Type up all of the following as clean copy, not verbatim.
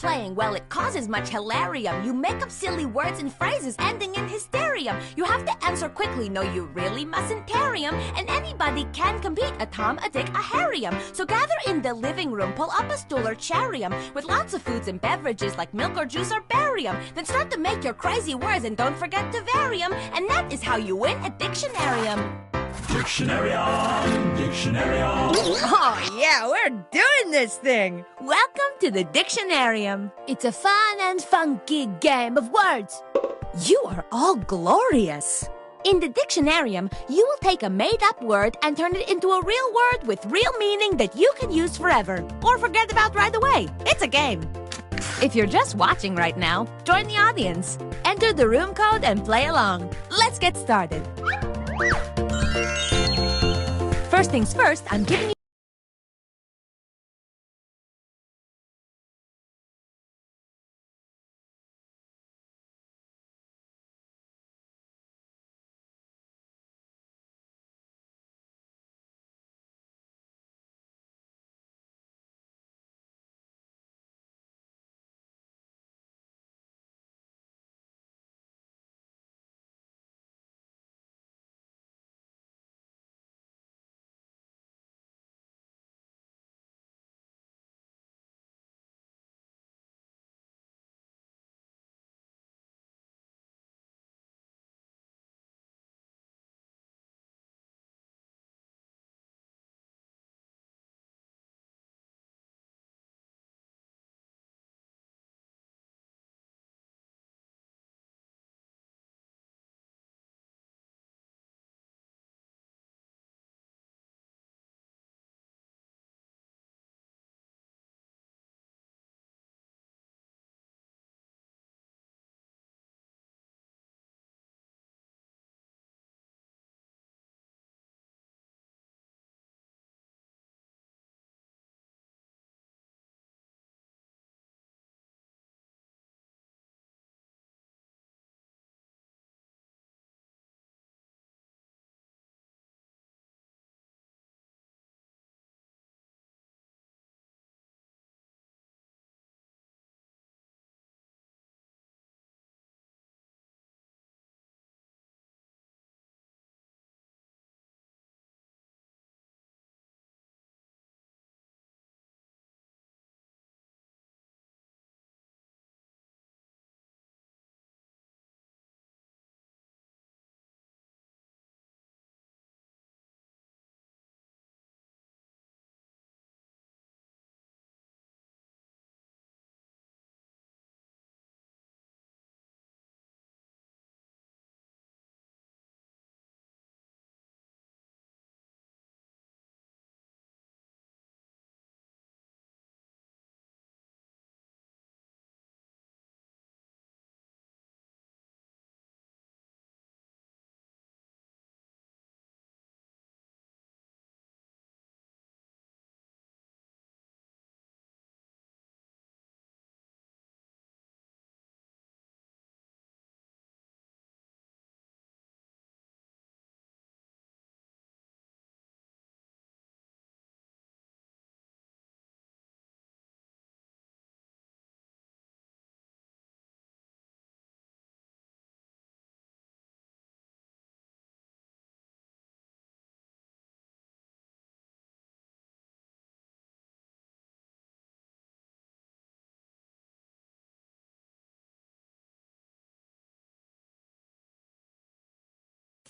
playing? Well, it causes much hilarium. You make up silly words and phrases ending in hysterium. You have to answer quickly, no, you really mustn't tarry 'em. And anybody can compete, a Tom, a Dick, a Harry'em. So gather in the living room, pull up a stool or charium with lots of foods and beverages like milk or juice or barium. Then start to make your crazy words and don't forget to vary 'em. And that is how you win at Dictionarium. Dictionarium, Dictionarium. Oh, yeah, we're doing this thing. Welcome to the Dictionarium. It's a fun and funky game of words. You are all glorious. In the Dictionarium, you will take a made-up word and turn it into a real word with real meaning that you can use forever or forget about right away. It's a game. If you're just watching right now, join the audience. Enter the room code and play along. Let's get started. First things first, I'm giving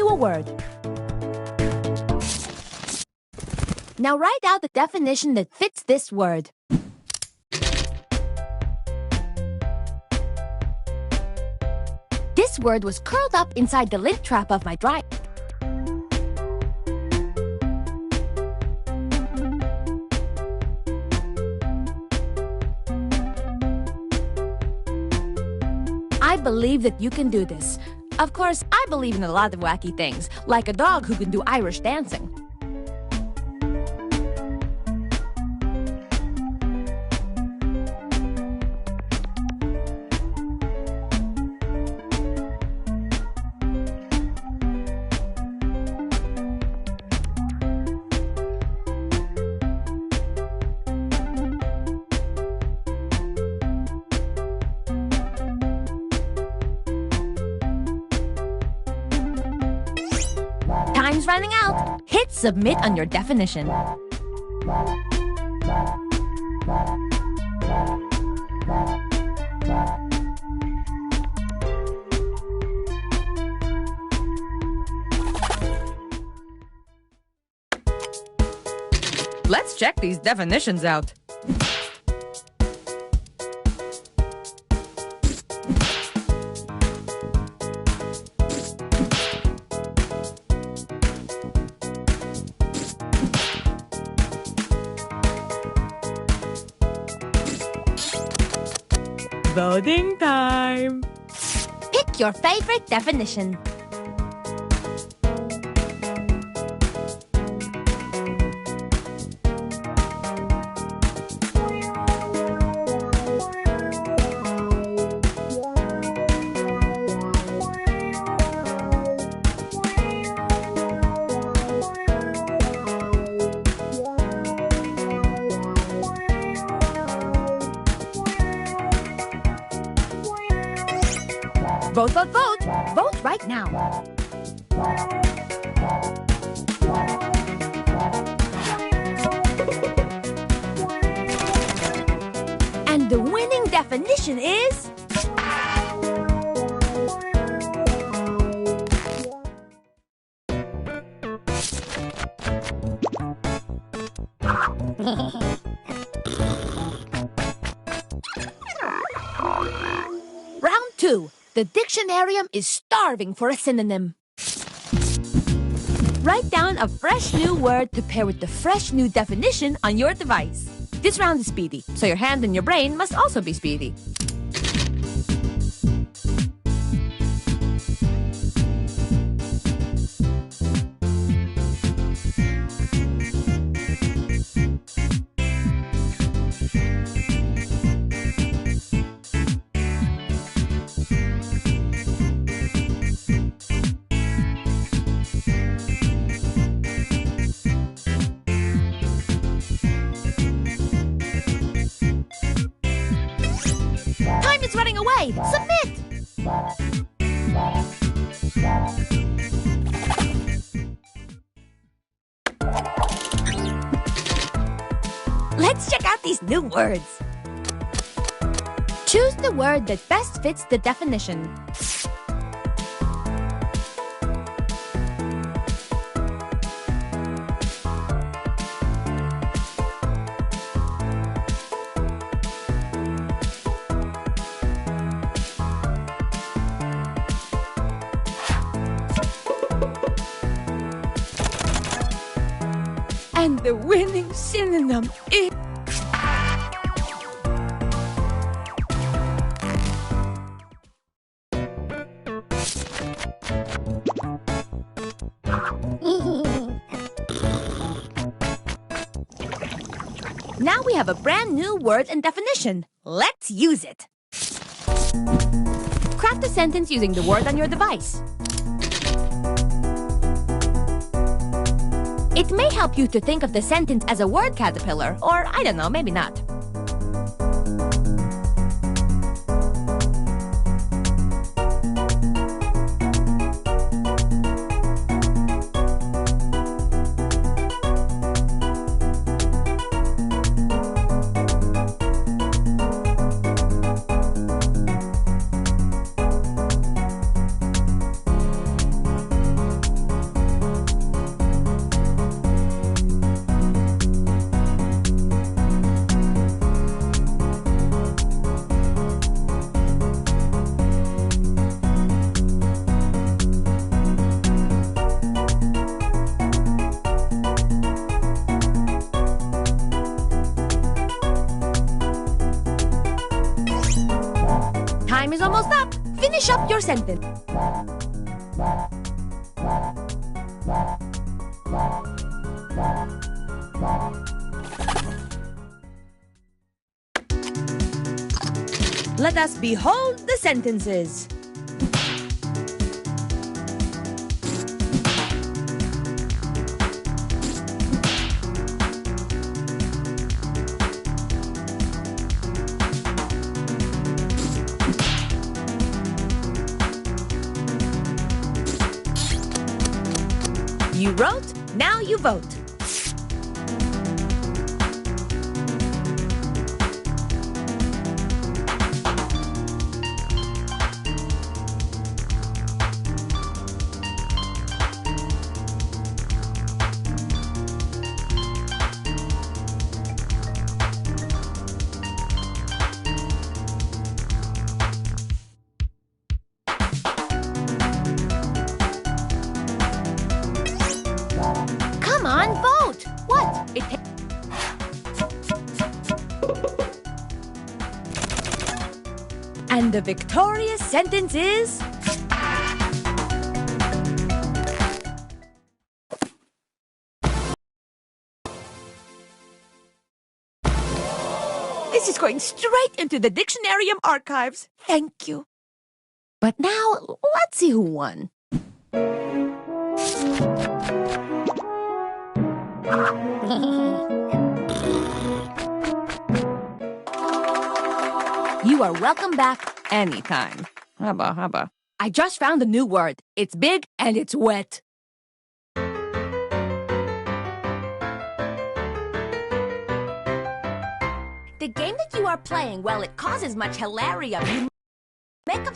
you a word. Now write out the definition that fits this word. This word was curled up inside the lint trap of my dryer. I believe that you can do this. Of course, I believe in a lot of wacky things, like a dog who can do Irish dancing. Time's running out. Hit submit on your definition. Let's check these definitions out. Voting time! Pick your favorite definition. Vote, vote, vote! Vote right now. And the winning definition is... Round 2. The dictionarium is starving for a synonym. Write down a fresh new word to pair with the fresh new definition on your device. This round is speedy, so your hand and your brain must also be speedy. It's running away! Submit! Let's check out these new words. Choose the word that best fits the definition. And the winning synonym is... Now we have a brand new word and definition. Let's use it. Craft a sentence using the word on your device. It may help you to think of the sentence as a word caterpillar, or I don't know, maybe not. Time is almost up. Finish up your sentence. Let us behold the sentences. You wrote, now you vote. Come on, vote! What? And the victorious sentence is... This is going straight into the Dictionarium archives. Thank you. But now, let's see who won. You are welcome back. Anytime. Haba. I just found a new word. It's big and it's wet. The game that you are playing, well, it causes much hilarium. You make up...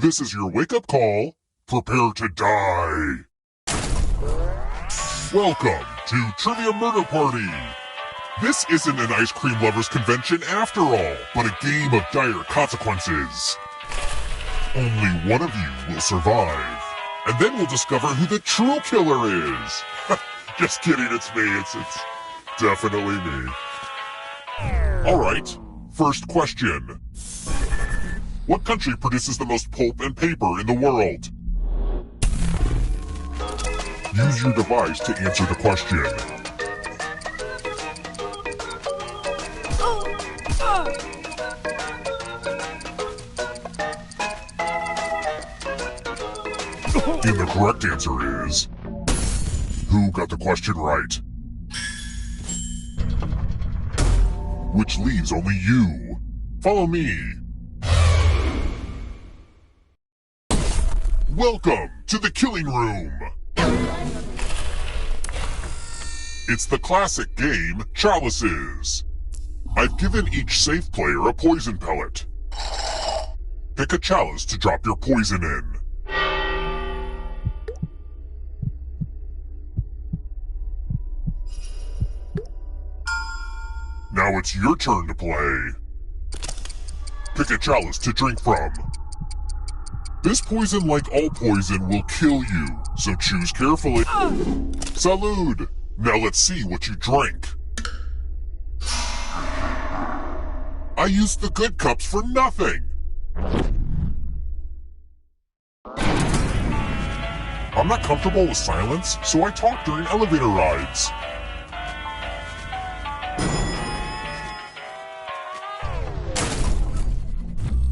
This is your wake-up call. Prepare to die. Welcome to Trivia Murder Party. This isn't an ice cream lovers convention after all, but a game of dire consequences. Only one of you will survive, and then we'll discover who the true killer is. Just kidding, it's me. It's definitely me. All right, first question. What country produces the most pulp and paper in the world? Use your device to answer the question. And the correct answer is... Who got the question right? Which leaves only you. Follow me. Welcome to the killing room! It's the classic game, Chalices. I've given each safe player a poison pellet. Pick a chalice to drop your poison in. Now it's your turn to play. Pick a chalice to drink from. This poison, like all poison, will kill you, so choose carefully. Salud! Now let's see what you drink. I used the good cups for nothing! I'm not comfortable with silence, so I talk during elevator rides.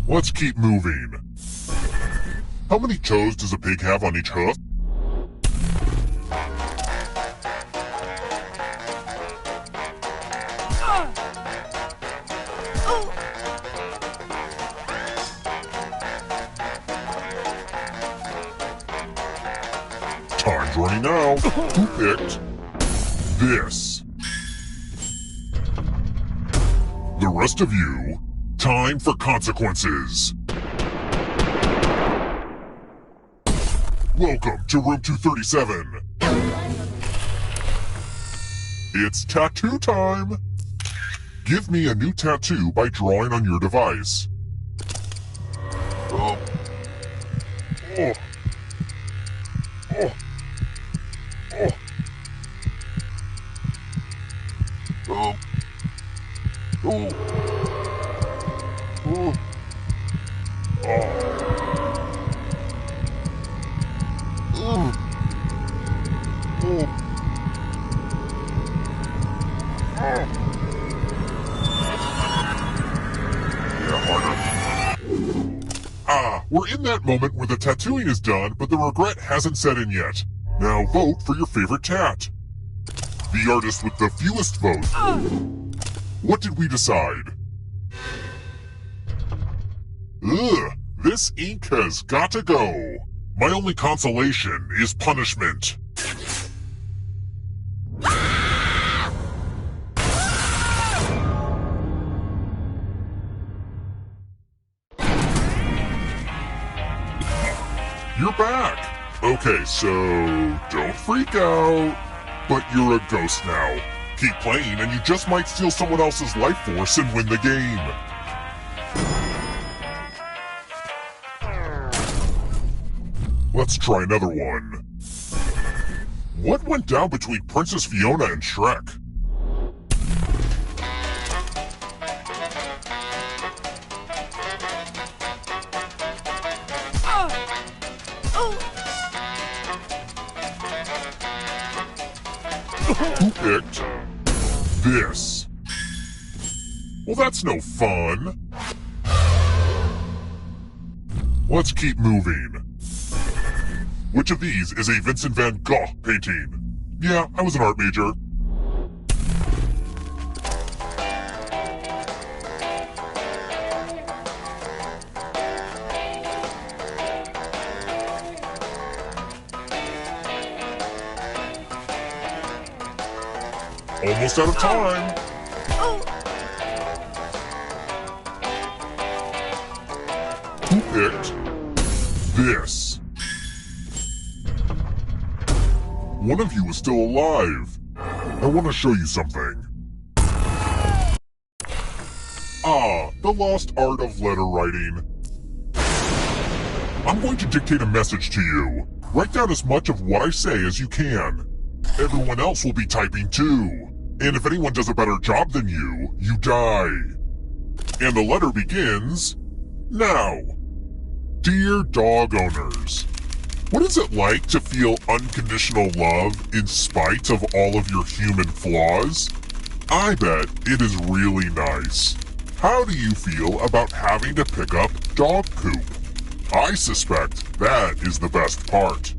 Let's keep moving. How many toes does a pig have on each hoof? Time's running out. Who picked this? The rest of you, time for consequences. Welcome to room 237. It's tattoo time. Give me a new tattoo by drawing on your device. Oh. Oh. Oh. Oh. Oh. Oh. Oh. Oh. Oh. We're in that moment where the tattooing is done, but the regret hasn't set in yet. Now vote for your favorite tat. The artist with the fewest votes. What did we decide? Ugh, this ink has got to go. My only consolation is punishment. You're back! Okay, so don't freak out. But you're a ghost now. Keep playing and you just might steal someone else's life force and win the game. Let's try another one. What went down between Princess Fiona and Shrek? Who picked this? Well, that's no fun. Let's keep moving. Which of these is a Vincent van Gogh painting? Yeah, I was an art major. Almost out of time. Who picked this? One of you is still alive. I want to show you something. Ah, the lost art of letter writing. I'm going to dictate a message to you. Write down as much of what I say as you can. Everyone else will be typing too. And if anyone does a better job than you, you die. And the letter begins now. Dear dog owners, what is it like to feel unconditional love in spite of all of your human flaws? I bet it is really nice. How do you feel about having to pick up dog poop? I suspect that is the best part.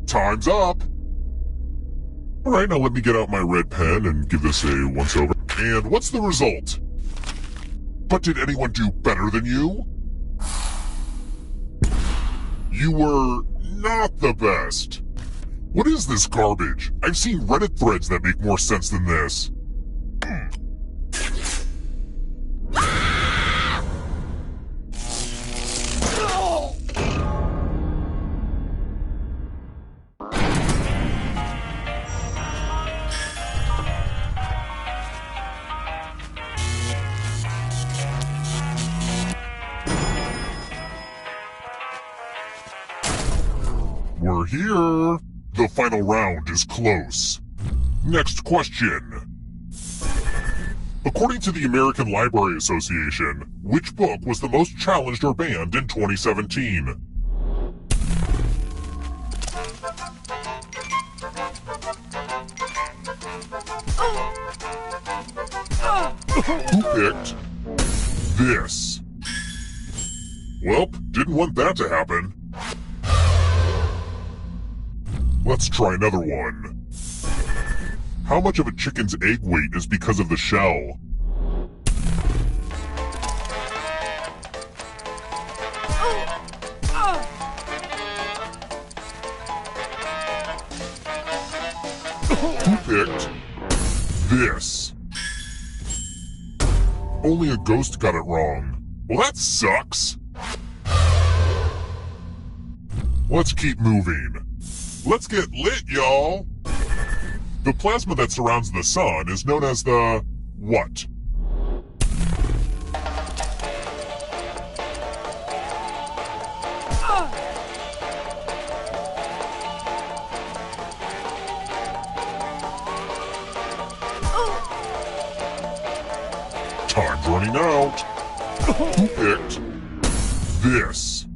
Time's up. Alright, now let me get out my red pen and give this a once-over. And what's the result? But did anyone do better than you? You were not the best. What is this garbage? I've seen Reddit threads that make more sense than this. We're here. The final round is close. Next question. According to the American Library Association, which book was the most challenged or banned in 2017? Who picked this? Welp, didn't want that to happen. Let's try another one. How much of a chicken's egg weight is because of the shell? picked this. Only a ghost got it wrong. Well, that sucks. Let's keep moving. Let's get lit, y'all. The plasma that surrounds the sun is known as the what? Time's running out. Who picked this?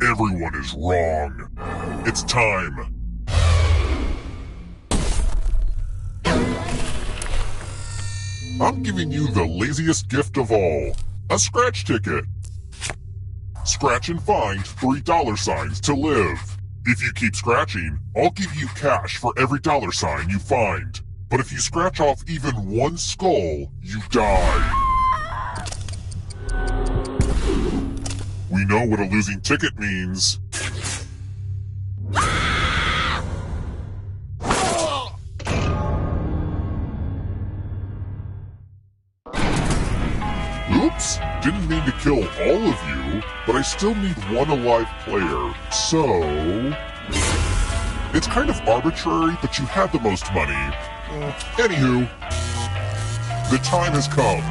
Everyone is wrong. It's time. I'm giving you the laziest gift of all, a scratch ticket. Scratch and find $3 to live. If you keep scratching, I'll give you cash for every $sign you find. But if you scratch off even one skull, you die. We know what a losing ticket means. Oops, didn't mean to kill all of you, but I still need one alive player, so... It's kind of arbitrary, but you had the most money. Anywho, the time has come.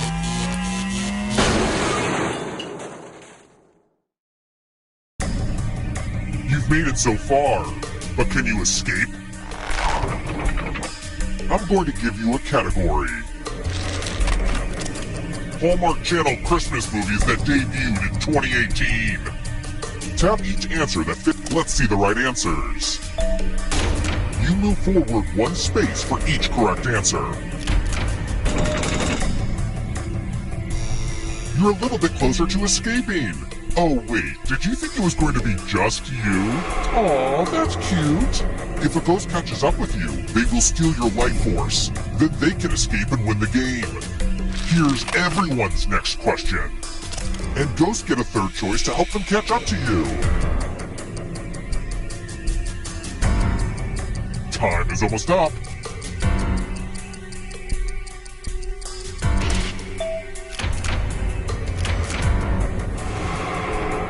You've made it so far, but can you escape? I'm going to give you a category. Hallmark Channel Christmas movies that debuted in 2018. Tap each answer that fit. Let's see the right answers. You move forward one space for each correct answer. You're a little bit closer to escaping. Oh wait, did you think it was going to be just you? Aw, that's cute. If a ghost catches up with you, they will steal your life force. Then they can escape and win the game. Here's everyone's next question. And ghosts get a third choice to help them catch up to you. Time is almost up.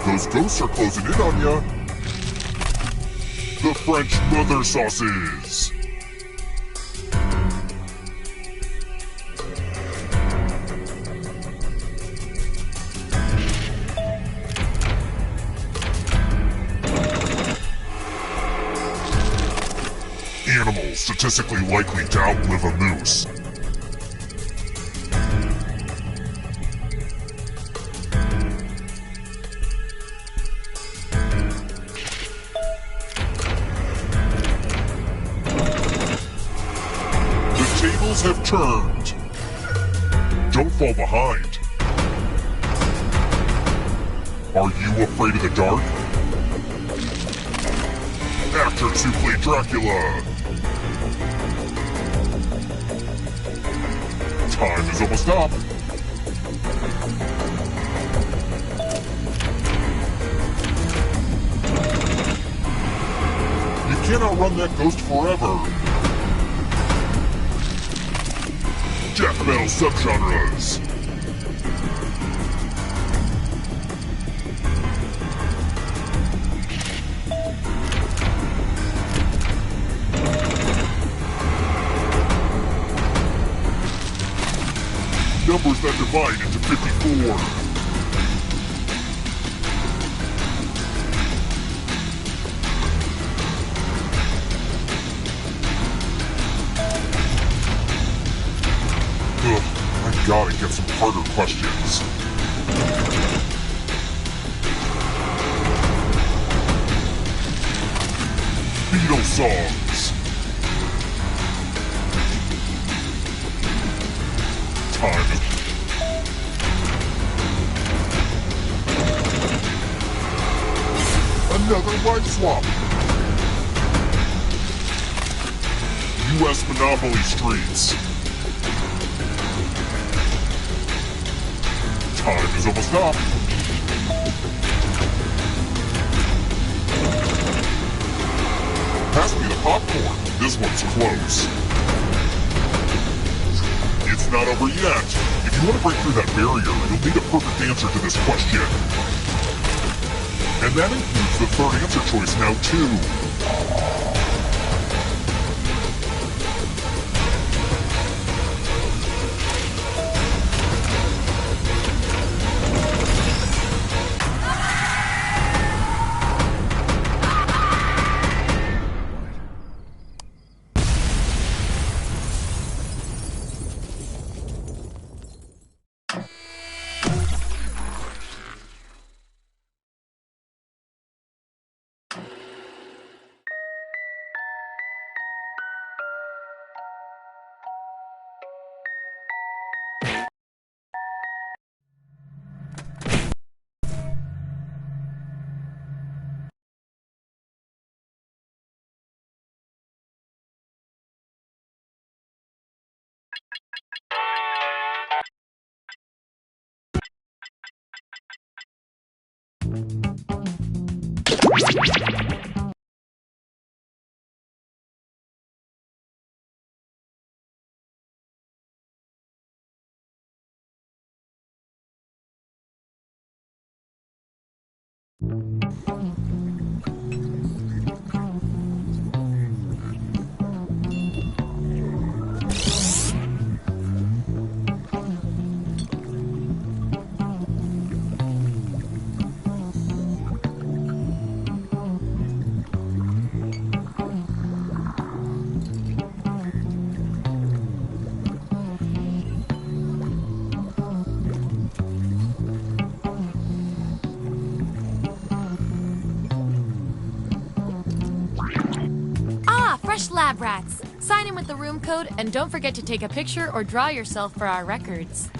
Those ghosts are closing in on ya. The French mother sauces. Animals statistically likely to outlive a moose. The tables have turned. Don't fall behind. Are you afraid of the dark? Actors who play Dracula. Time is almost up. You can't outrun that ghost forever. Death metal subgenres. Numbers that divide into 54. Ugh, I gotta get some harder questions. Beatles songs. Time. Another life swap. U.S. Monopoly Streets. Time is almost up. Pass me the popcorn. This one's close. It's not over yet. If you want to break through that barrier, you'll need a perfect answer to this question. And that includes the third answer choice now, too. Fresh lab rats. Sign in with the room code and don't forget to take a picture or draw yourself for our records.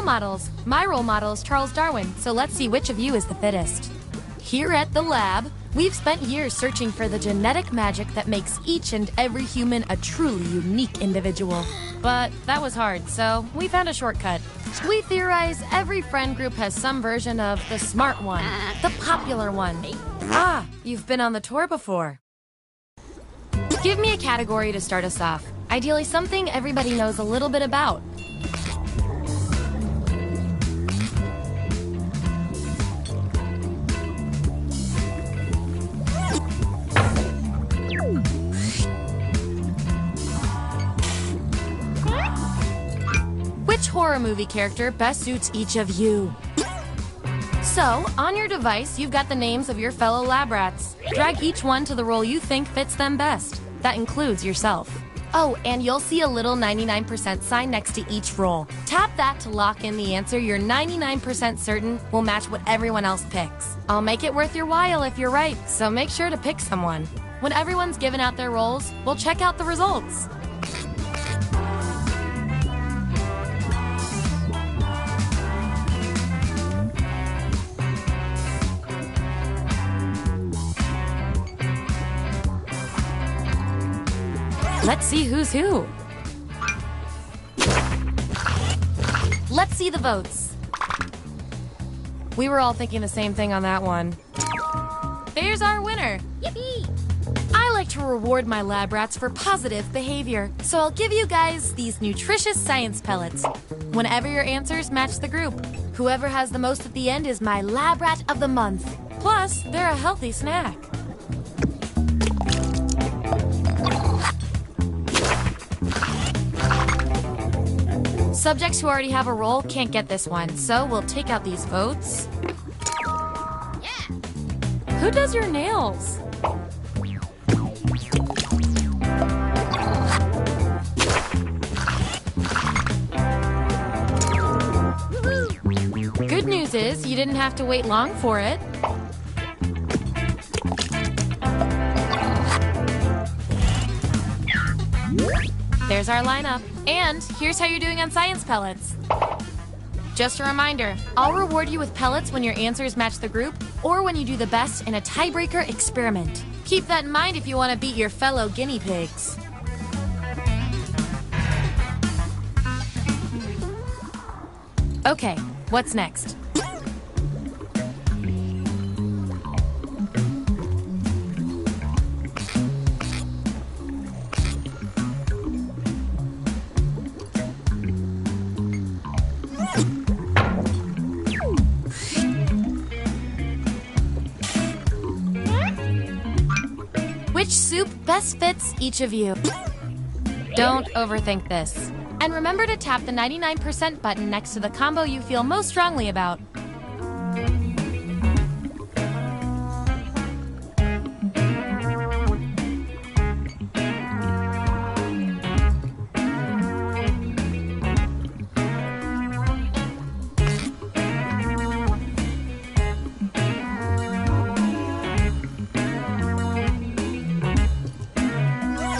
Models. My role model is Charles Darwin, so let's see which of you is the fittest. Here at the lab, we've spent years searching for the genetic magic that makes each and every human a truly unique individual. But that was hard, so we found a shortcut. We theorize every friend group has some version of the smart one, the popular one. Ah, you've been on the tour before. Give me a category to start us off. Ideally something everybody knows a little bit about. Which horror movie character best suits each of you? So, on your device, you've got the names of your fellow lab rats. Drag each one to the role you think fits them best. That includes yourself. Oh, and you'll see a little 99% sign next to each roll. Tap that to lock in the answer you're 99% certain will match what everyone else picks. I'll make it worth your while if you're right, so make sure to pick someone. When everyone's given out their rolls, we'll check out the results. Let's see who's who. Let's see the votes. We were all thinking the same thing on that one. There's our winner. Yippee! I like to reward my lab rats for positive behavior, so I'll give you guys these nutritious science pellets. Whenever your answers match the group, whoever has the most at the end is my lab rat of the month. Plus, they're a healthy snack. Subjects who already have a roll can't get this one, so we'll take out these votes. Yeah. Who does your nails? Good news is you didn't have to wait long for it. There's our lineup. And here's how you're doing on science pellets. Just a reminder, I'll reward you with pellets when your answers match the group or when you do the best in a tiebreaker experiment. Keep that in mind if you want to beat your fellow guinea pigs. Okay, what's next? Which soup best fits each of you? Don't overthink this. And remember to tap the 99% button next to the combo you feel most strongly about.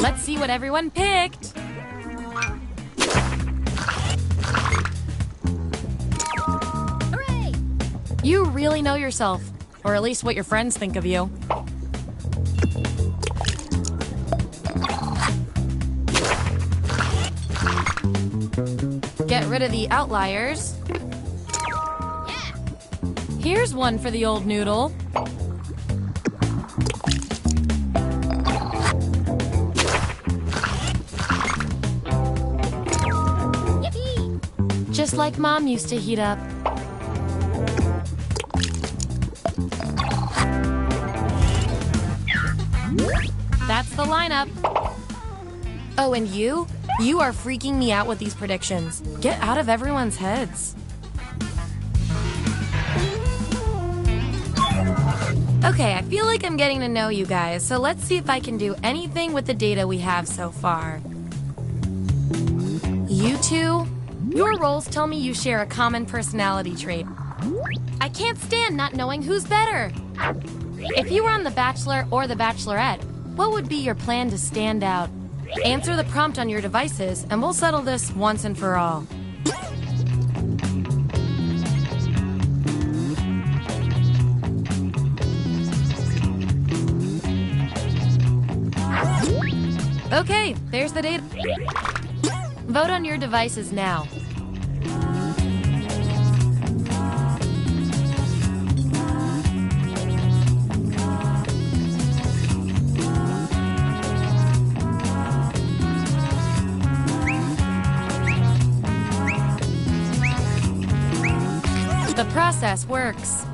Let's see what everyone picked. Hooray! You really know yourself, or at least what your friends think of you. Get rid of the outliers. Yeah. Here's one for the old noodle. Just like Mom used to heat up. That's the lineup. Oh, and you? You are freaking me out with these predictions. Get out of everyone's heads. Okay, I feel like I'm getting to know you guys, so let's see if I can do anything with the data we have so far. You two? Your roles tell me you share a common personality trait. I can't stand not knowing who's better. If you were on The Bachelor or The Bachelorette, what would be your plan to stand out? Answer the prompt on your devices, and we'll settle this once and for all. Okay, there's the data. Vote on your devices now. The process works.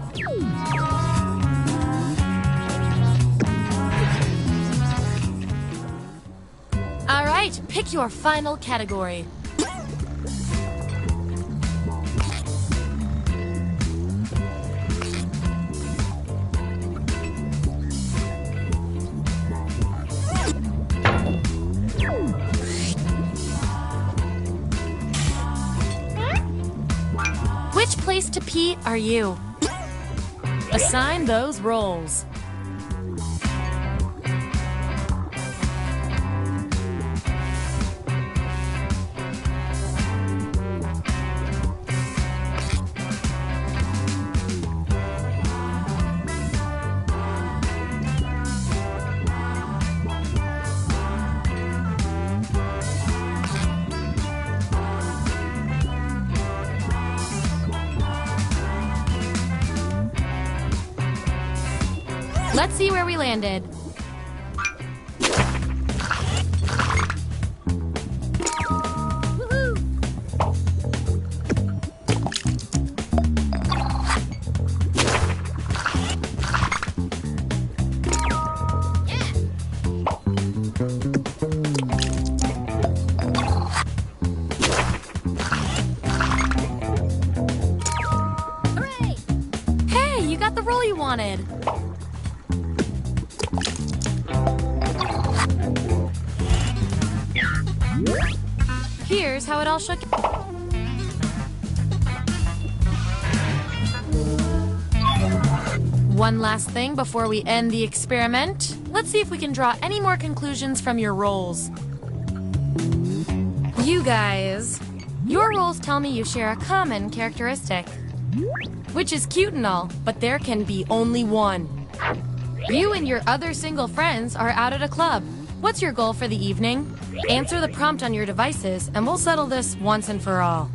All right, pick your final category. place to Pete are you? Assign those roles. Let's see where we landed. Hey, you got the role you wanted. Here's how it all shook. One last thing before we end the experiment. Let's see if we can draw any more conclusions from your roles. You guys, your roles tell me you share a common characteristic. Which is cute and all, but there can be only one. You and your other single friends are out at a club. What's your goal for the evening? Answer the prompt on your devices, and we'll settle this once and for all.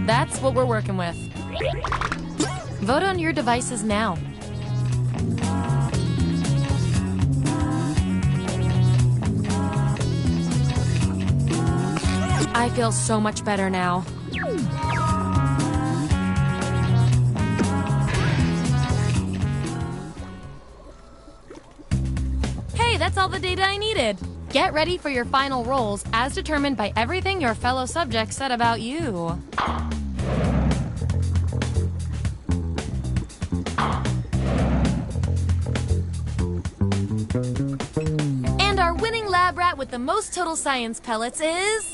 That's what we're working with. Vote on your devices now. I feel so much better now. Hey, that's all the data I needed. Get ready for your final roles as determined by everything your fellow subjects said about you. And our winning lab rat with the most total science pellets is...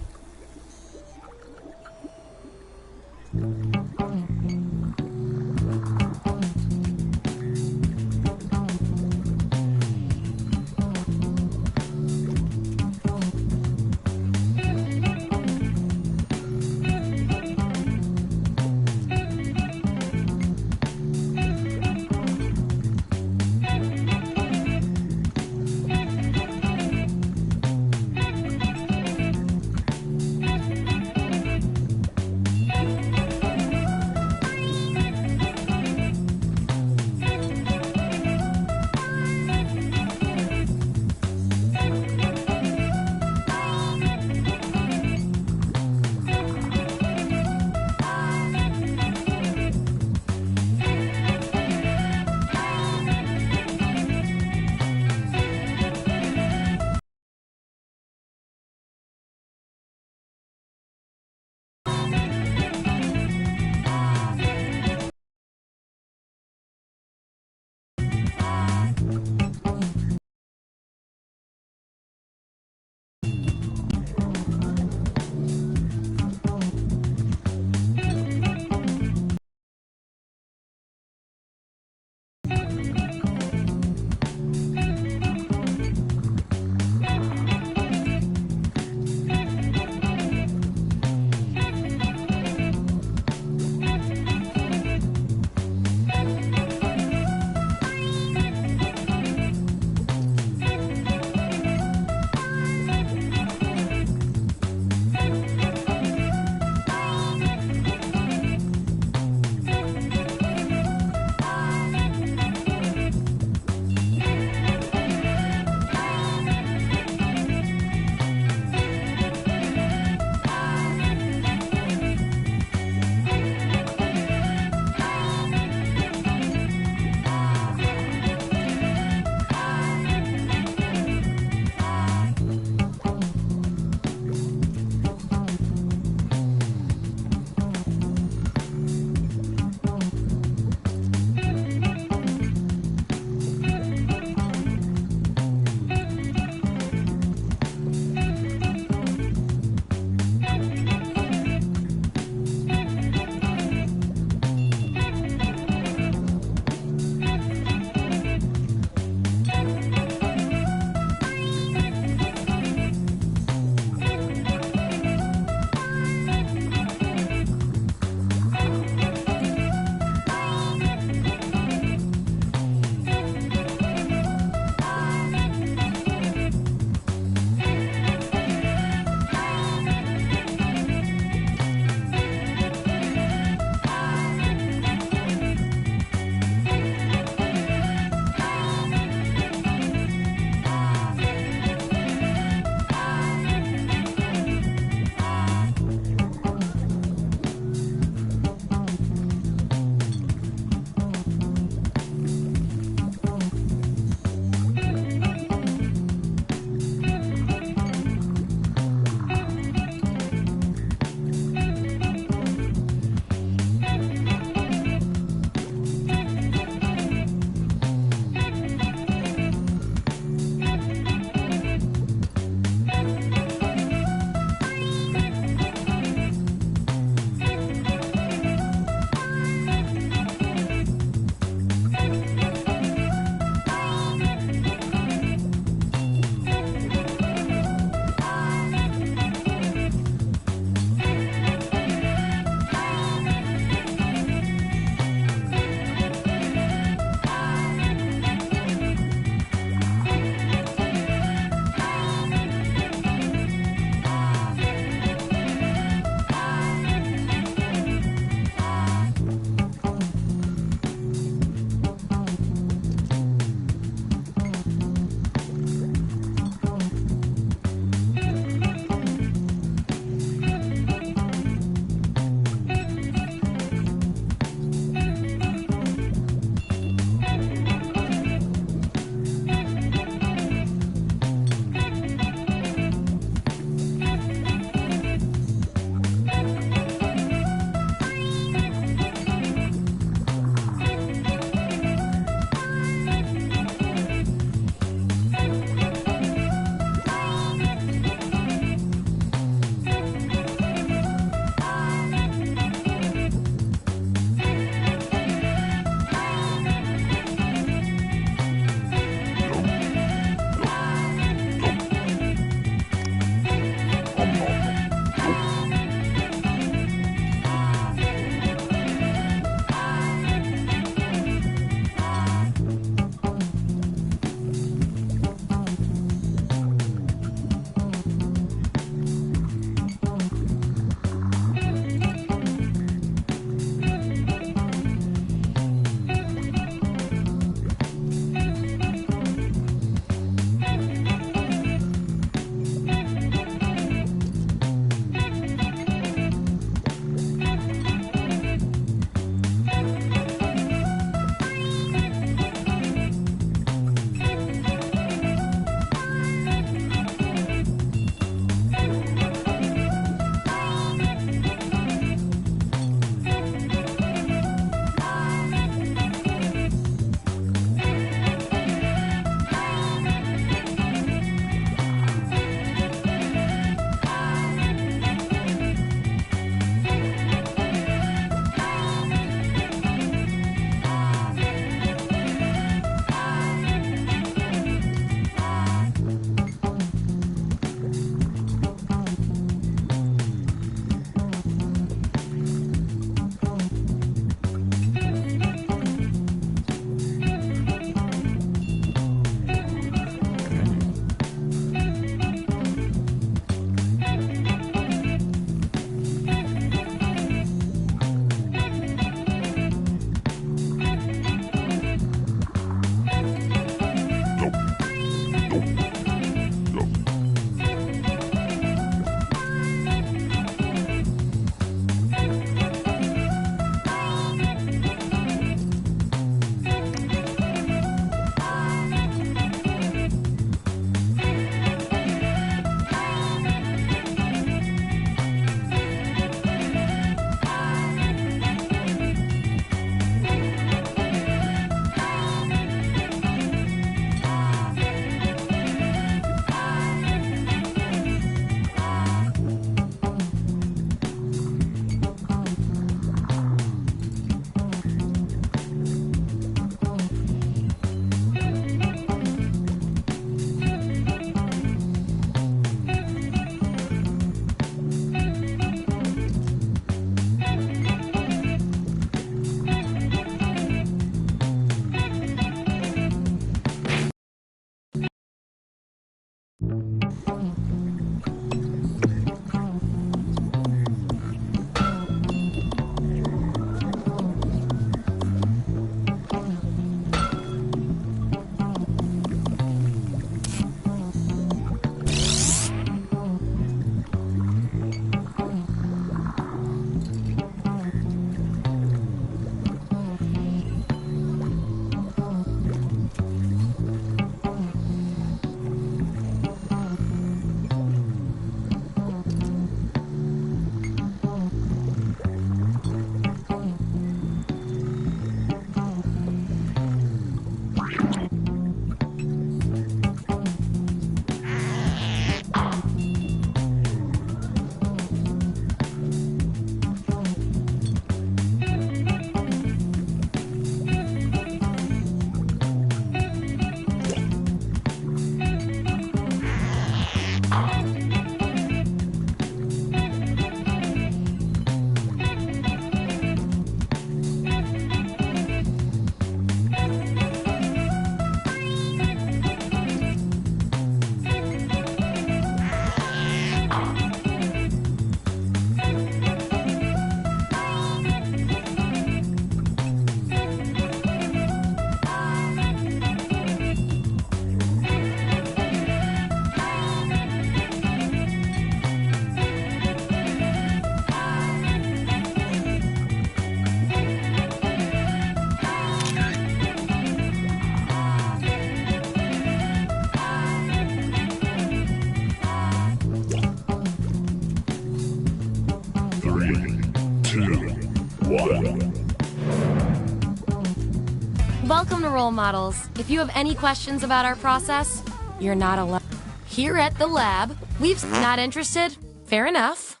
Welcome to Role Models. If you have any questions about our process, you're not alone. Here at the lab, we've not interested. Fair enough.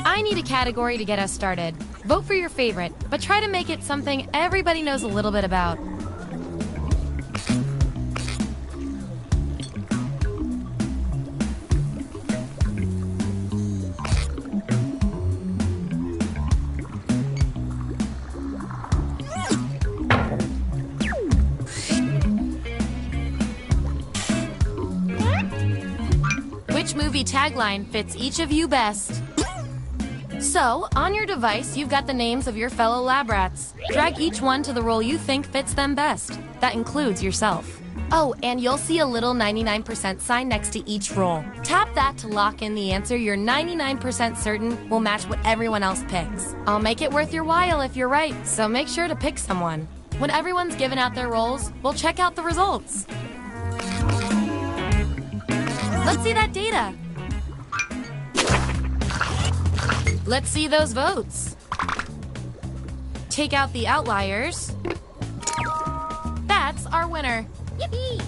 I need a category to get us started. Vote for your favorite, but try to make it something everybody knows a little bit about. Which movie tagline fits each of you best? So, on your device, you've got the names of your fellow lab rats. Drag each one to the role you think fits them best. That includes yourself. Oh, and you'll see a little 99% sign next to each role. Tap that to lock in the answer you're 99% certain will match what everyone else picks. I'll make it worth your while if you're right, so make sure to pick someone. When everyone's given out their roles, we'll check out the results. Let's see that data. Let's see those votes. Take out the outliers. That's our winner. Yippee!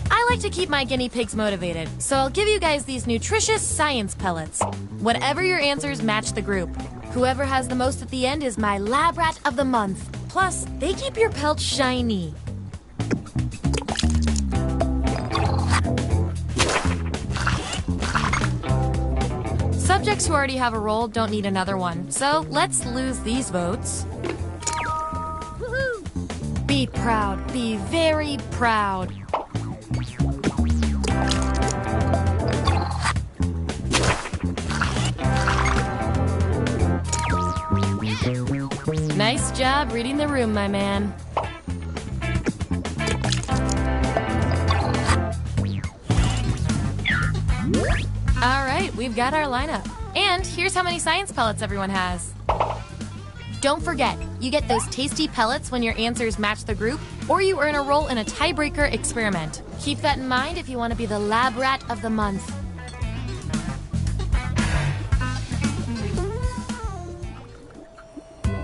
I like to keep my guinea pigs motivated, so I'll give you guys these nutritious science pellets. Whatever your answers, match the group. Whoever has the most at the end is my lab rat of the month. Plus, they keep your pelt shiny. Subjects who already have a role don't need another one, so let's lose these votes. Woohoo! Be proud, be very proud. Nice job reading the room, my man. All right, we've got our lineup. And here's how many science pellets everyone has. Don't forget, you get those tasty pellets when your answers match the group, or you earn a role in a tiebreaker experiment. Keep that in mind if you want to be the lab rat of the month.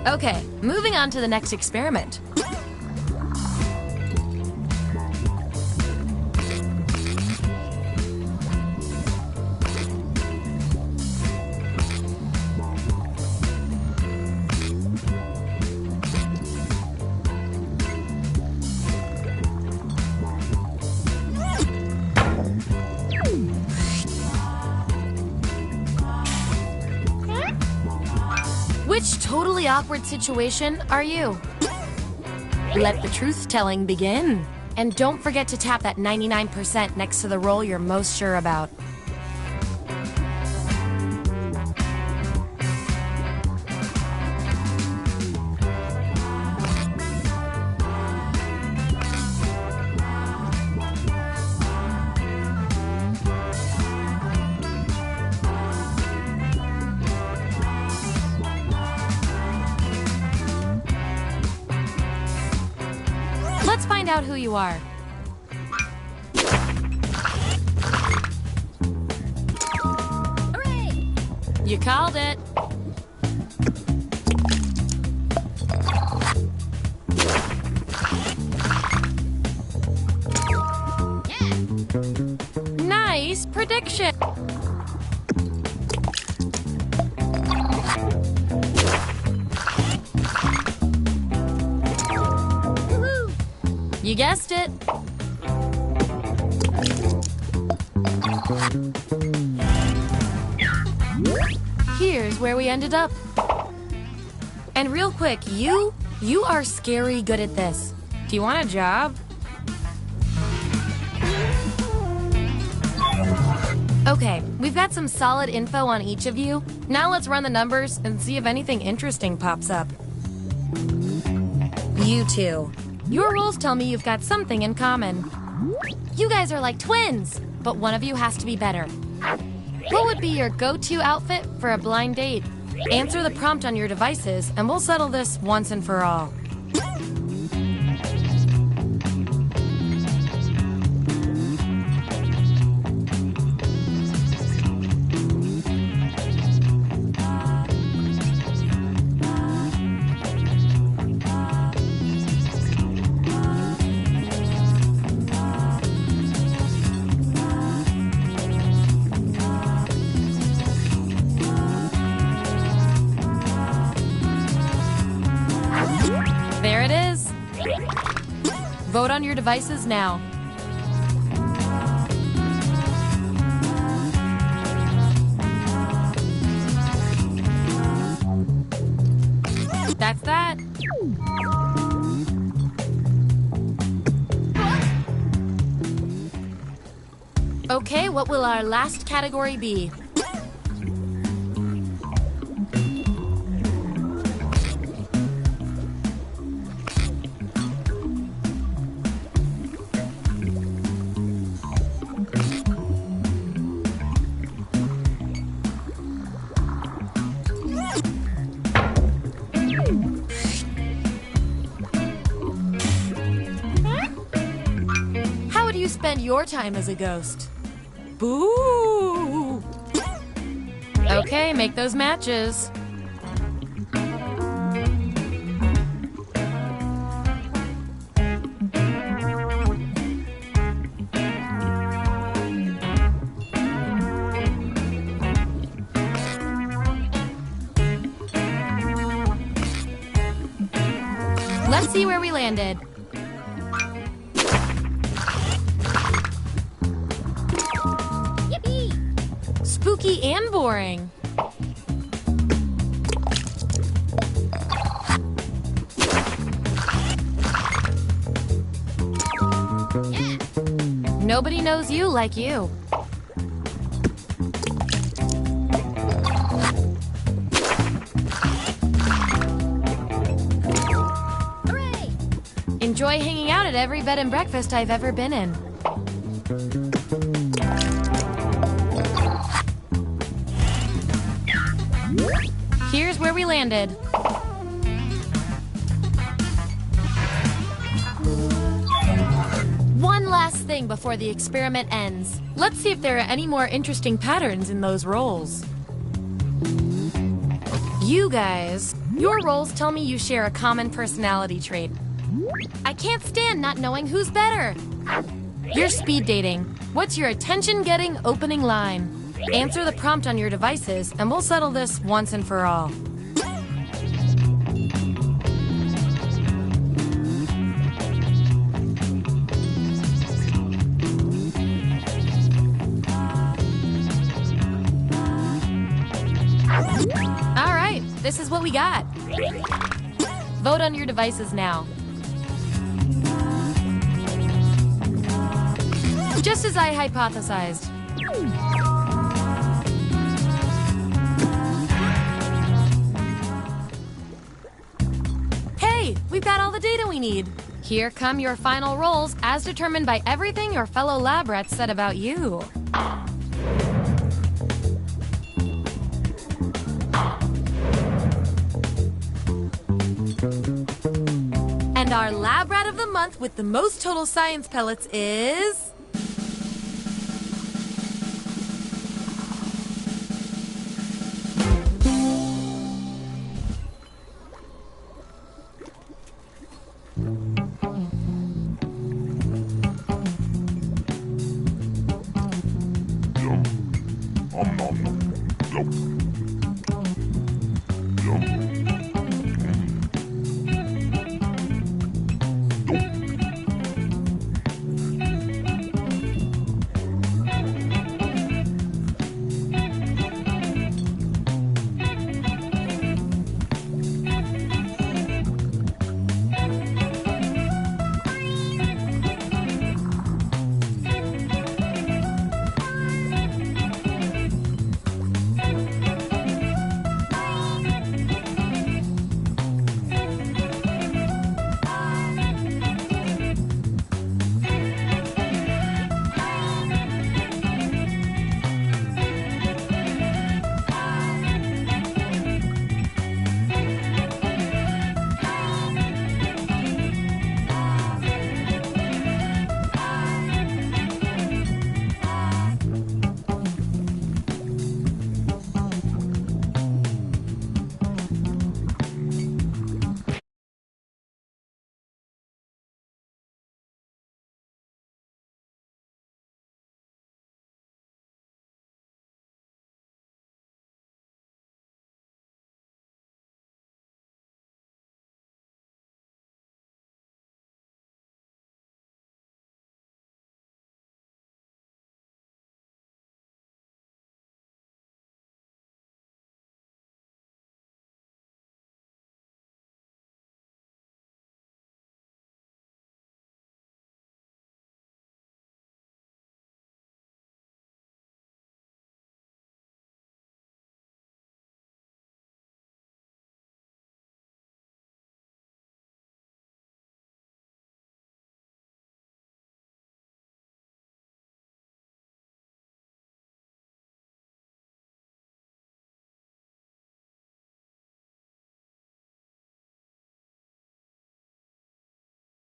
Okay, moving on to the next experiment. Which totally awkward situation are you? Let the truth-telling begin. And don't forget to tap that 99% next to the role you're most sure about. Let's find out who you are. Hooray! You called it. Yeah. Nice prediction. You guessed it. Here's where we ended up. And real quick, you are scary good at this. Do you want a job? Okay, we've got some solid info on each of you. Now let's run the numbers and see if anything interesting pops up. You two. Your rules tell me you've got something in common. You guys are like twins, but one of you has to be better. What would be your go-to outfit for a blind date? Answer the prompt on your devices, and we'll settle this once and for all. Vote on your devices now. That's that. Okay, what will our last category be? How would you spend your time as a ghost? Boo! Okay, make those matches. Let's see where we landed. Spooky and boring. Yeah. Nobody knows you like you. Hooray! Enjoy hanging out at every bed and breakfast I've ever been in. Here's where we landed. One last thing before the experiment ends. Let's see if there are any more interesting patterns in those roles. You guys, your roles tell me you share a common personality trait. I can't stand not knowing who's better. You're speed dating. What's your attention-getting opening line? Answer the prompt on your devices, and we'll settle this once and for all. All right, this is what we got. Vote on your devices now. Just as I hypothesized. Hey, we've got all the data we need. Here come your final roles as determined by everything your fellow lab rats said about you. And our lab rat of the month with the most total science pellets is... Yum. Nom nom. Yum.